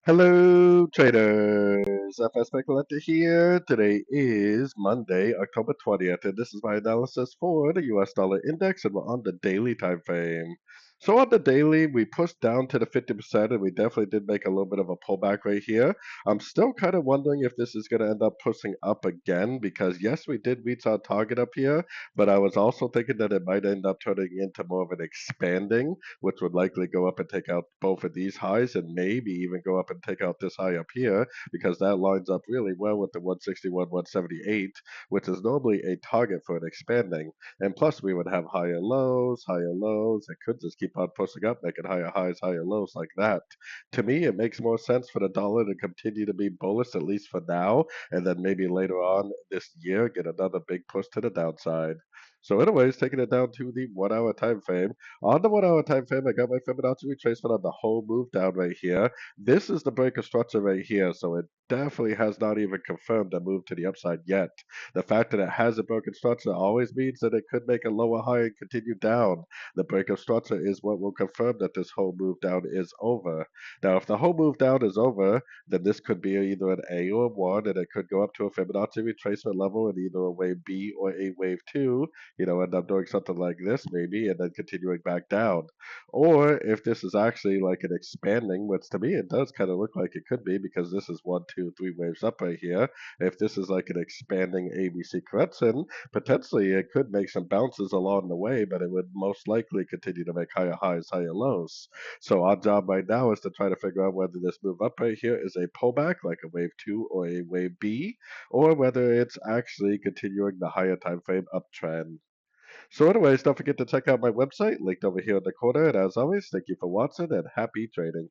Hello, traders. FX Pip Collector here. Today is Monday, October 20th, and this is my analysis for the US dollar index, and we're on the daily time frame. So on the daily, we pushed down to the 50%, and we definitely did make a little bit of a pullback right here. I'm still kind of wondering if this is going to end up pushing up again, because yes, we did reach our target up here, but I was also thinking that it might end up turning into more of an expanding, which would likely go up and take out both of these highs and maybe even go up and take out this high up here because that lines up really well with the 161, 178, which is normally a target for an expanding. And plus, we would have higher lows, higher lows. It could just keep on pushing up, making higher highs, higher lows like that. To me, it makes more sense for the dollar to continue to be bullish, at least for now, and then maybe later on this year get another big push to the downside. So, anyways, taking it down to the 1 hour time frame. On the 1 hour time frame, I got my Fibonacci retracement on the whole move down right here. This is the breaker structure right here, so it definitely has not even confirmed a move to the upside yet. The fact that it has a broken structure always means that it could make a lower high and continue down. The breaker structure is what will confirm that this whole move down is over. Now, if the whole move down is over, then this could be either an A or a 1, and it could go up to a Fibonacci retracement level in either a wave B or a wave 2, end up doing something like this maybe, and then continuing back down. Or if this is actually like an expanding, which to me it does kind of look like it could be because this is one, two, three waves up right here. If this is like an expanding ABC correction, potentially it could make some bounces along the way, but it would most likely continue to make higher highs, higher lows. So our job right now is to try to figure out whether this move up right here is a pullback, like a wave 2 or a wave B, or whether it's actually continuing the higher time frame uptrend. So anyways, don't forget to check out my website, linked over here in the corner. And as always, thank you for watching and happy trading.